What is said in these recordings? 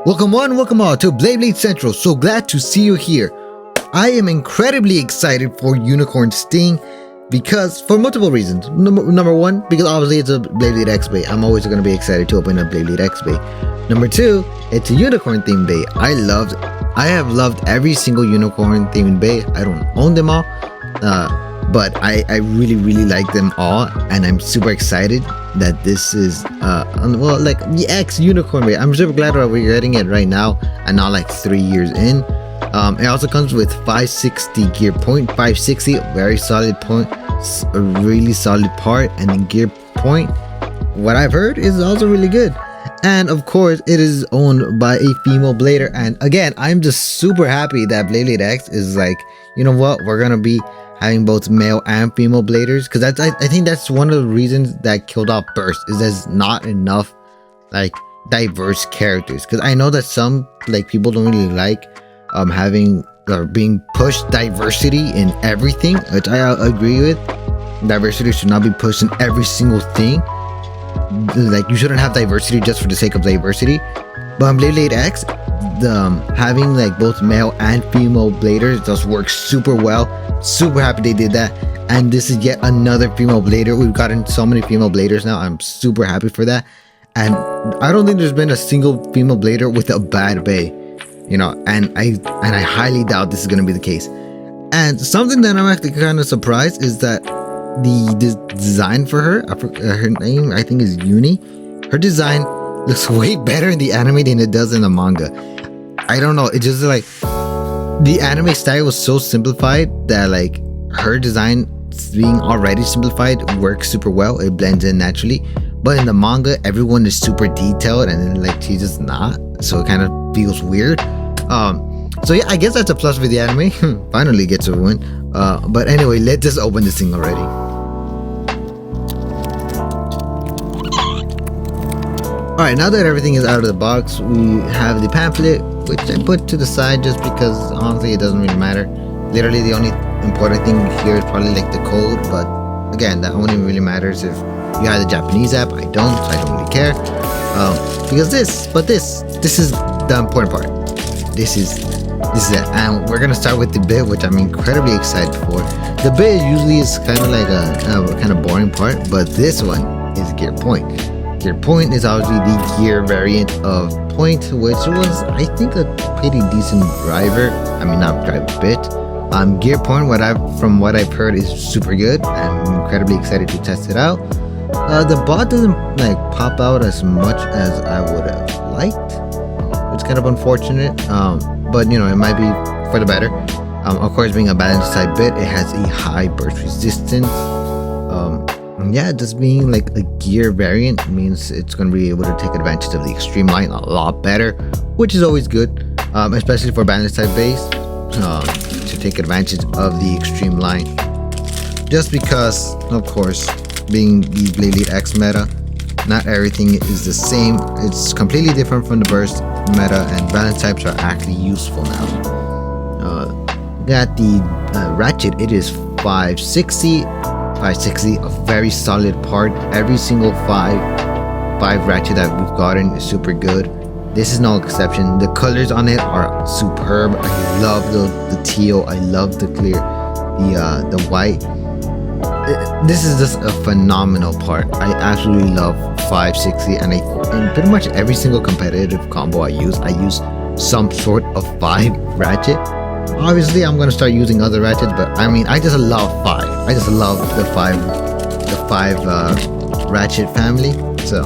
Welcome one, welcome all to Beyblade Central. So glad to see you here. I am incredibly excited for Unicorn Sting because for multiple reasons. Number one, because obviously it's a Beyblade X Bay. I'm always going to be excited to open a Beyblade X Bay. Number two, it's a unicorn themed bay. I have loved every single unicorn themed bay. I don't own them all, but I really like them all, and I'm super excited that this is like the X unicorn bay. I'm super glad that we're getting it right now and not like 3 years in. It also comes with 560 gear point. 560, very solid point, a really solid part, and the gear point, what I've heard, is also really good. And of course, it is owned by a female blader. And again, I'm just super happy that Beyblade X is like, you know what, we're gonna be having both male and female bladers, because I think that's one of the reasons that killed off Burst, is there's not enough like diverse characters. Because I know that some like people don't really like having or being pushed diversity in everything, which I agree with. Diversity should not be pushed in every single thing. Like, you shouldn't have diversity just for the sake of diversity. But on Beyblade X, having like both male and female bladers just works super well. Super happy they did that. And this is yet another female blader. We've gotten so many female bladers now. I'm super happy for that. And I don't think there's been a single female blader with a bad bay, you know, and I highly doubt this is going to be the case. And something that I'm actually kind of surprised is that the design for her name, I think, is Uni. Her design looks way better in the anime than it does in the manga. I don't know, it just like the anime style was so simplified that like her design being already simplified works super well. It blends in naturally. But in the manga, everyone is super detailed, and then like she's just not, so it kind of feels weird. So yeah, I guess that's a plus for the anime. Finally gets a win. But anyway, let's just open this thing already. Alright, now that everything is out of the box, we have the pamphlet, which I put to the side just because honestly it doesn't really matter. Literally the only important thing here is probably like the code, but again, that only really matters if you have the Japanese app. I don't, so I don't really care. Because this is the important part. This is it, and we're gonna start with the bit, which I'm incredibly excited for. The bit usually is kind of like a kind of boring part, but this one is gear point. Gear point is obviously the gear variant of point, which was, I think, a pretty decent driver. I mean, not driver bit. Gear point, from what I've heard, is super good. I'm incredibly excited to test it out. The bot doesn't like pop out as much as I would have liked. It's kind of unfortunate. But you know, it might be for the better. Of course, being a balanced type bit, it has a high burst resistance. Yeah, just being like a gear variant means it's going to be able to take advantage of the extreme line a lot better, which is always good, especially for balanced type base, to take advantage of the extreme line. Just because, of course, being the Beyblade X meta, not everything is the same. It's completely different from the burst meta, and balance types are actually useful now. Got the ratchet. It is 560, a very solid part. Every single five ratchet that we've gotten is super good. This is no exception. The colors on it are superb. I love the teal. I love the clear, the white. This is just a phenomenal part. I absolutely love 560, and in pretty much every single competitive combo I use some sort of 5 ratchet. Obviously, I'm gonna start using other ratchets, but I mean, I just love 5. I just love the five ratchet family. So,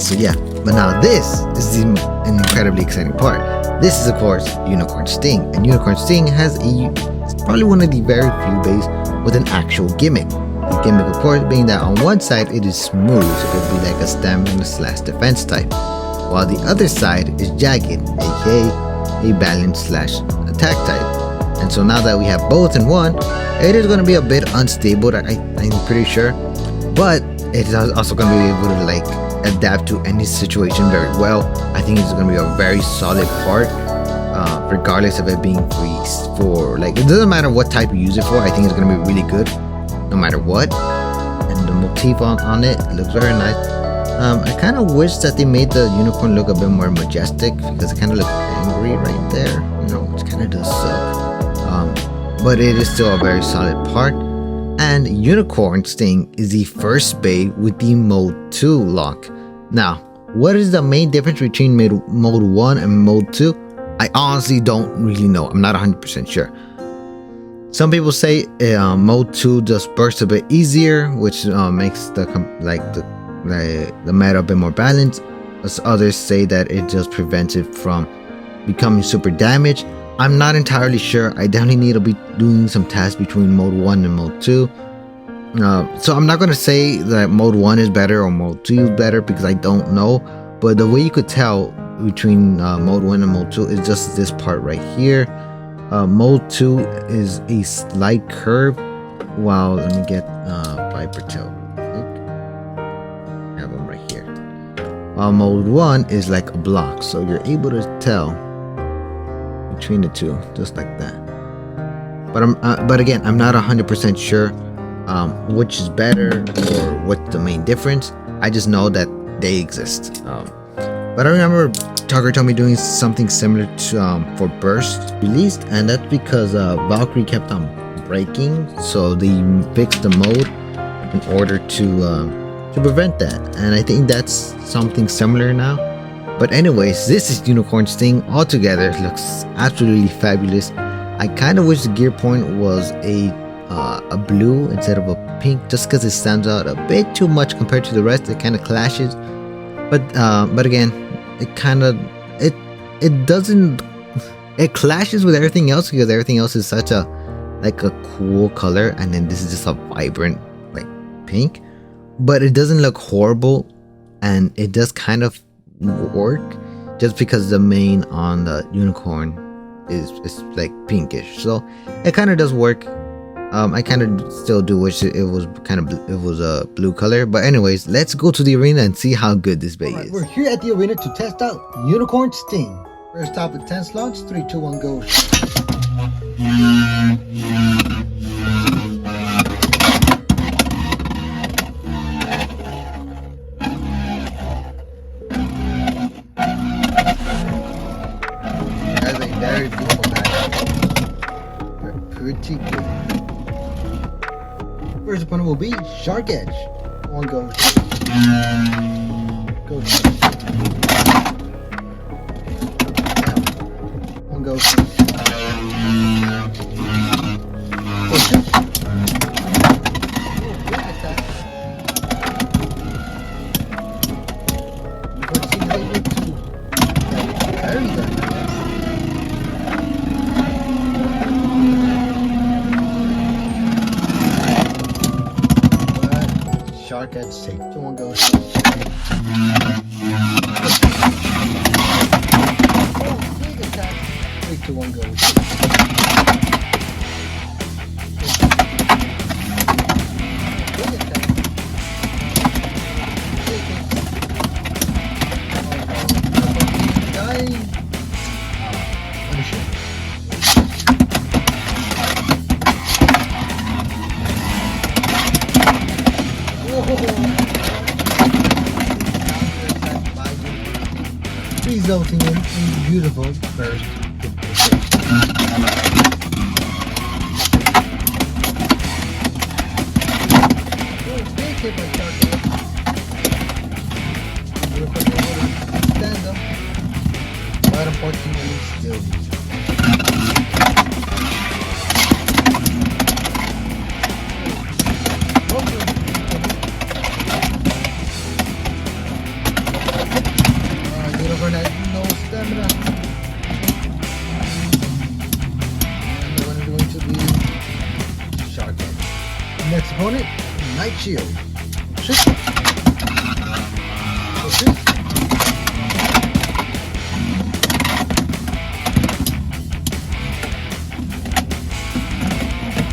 so yeah. But now this is an incredibly exciting part. This is, of course, Unicorn Sting, and Unicorn Sting has it's probably one of the very few bays with an actual gimmick. The gimmick, of course, being that on one side it is smooth, so it would be like a stamina / defense type, while the other side is jagged, aka a balance / attack type. And so now that we have both in one, it is going to be a bit unstable, I'm pretty sure, but it is also going to be able to like adapt to any situation very well. I think it's going to be a very solid part, regardless of it being free for, like, it doesn't matter what type you use it for. I think it's going to be really good no matter what. And the motif on it looks very nice. I kind of wish that they made the unicorn look a bit more majestic because it kind of looks angry right there. You know, it kind of does suck. But it is still a very solid part. And Unicorn Sting is the first Beyblade with the Mode 2 lock. Now, what is the main difference between Mode 1 and Mode 2? I honestly don't really know. I'm not 100% sure. Some people say Mode 2 just bursts a bit easier, which makes the meta a bit more balanced. As others say that it just prevents it from becoming super damaged. I'm not entirely sure. I definitely need to be doing some tests between Mode 1 and Mode 2. So I'm not going to say that Mode 1 is better or Mode 2 is better because I don't know. But the way you could tell between Mode 1 and Mode 2 is just this part right here. Mode 2 is a slight curve, while let me get Viper Tail. Have them right here. While Mode 1 is like a block, so you're able to tell between the two, just like that. But again, I'm not 100% sure which is better or what's the main difference. I just know that they exist. But I remember Tucker told me doing something similar to for Burst released, and that's because Valkyrie kept on breaking, so they fixed the mode in order to prevent that. And I think that's something similar now. But anyways, this is Unicorn Sting. Altogether, it looks absolutely fabulous. I kind of wish the gear point was a blue instead of a pink, just because it stands out a bit too much compared to the rest. It kind of clashes. But again, it clashes with everything else because everything else is such a cool color, and then this is just a vibrant like pink. But it doesn't look horrible, and it does kind of work just because the mane on the unicorn is like pinkish, so it kind of does work. I kind of still do wish it was a blue color, but anyways, let's go to the arena and see how good this Beyblade is. We're here at the arena to test out Unicorn Sting. First stop with 10 slots, 3, 2, 1, go. That's a very beautiful match. Pretty good. First opponent will be Shark Edge. One go. Go. One go. Shark Edge safe. 2, 1, go. 3, 2, 1, go. Resulting in a beautiful burst. Big hit by Shark Edge. Stand up, but unfortunately still lose. Unicorn has no stamina. And the winner going to be Shark Edge. Next opponent, Night Shield. Shoot. Shoot.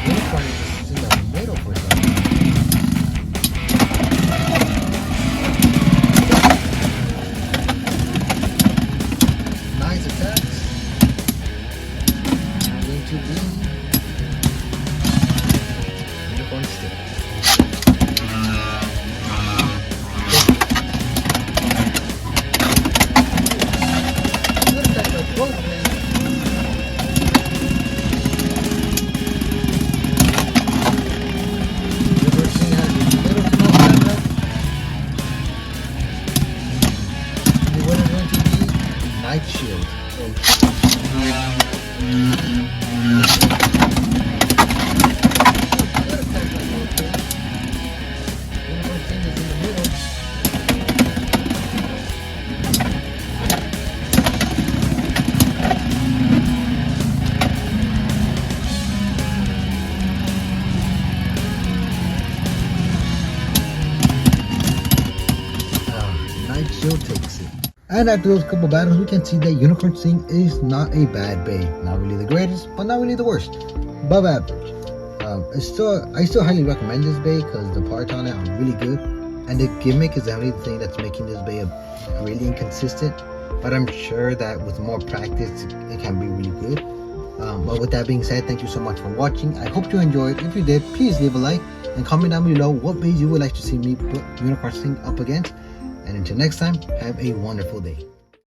Unicorn is in the middle for some reason. Nice attacks. Going to be Unicorn Sting. Night Shield. Night Shield takes it. And after those couple battles, we can see that Unicorn Sting is not a bad bay. Not really the greatest, but not really the worst. Above average. I still highly recommend this bay because the parts on it are really good, and the gimmick is the only thing that's making this bay really inconsistent. But I'm sure that with more practice, it can be really good. But with that being said, thank you so much for watching. I hope you enjoyed. If you did, please leave a like and comment down below what bays you would like to see me put Unicorn Sting up against. And until next time, have a wonderful day.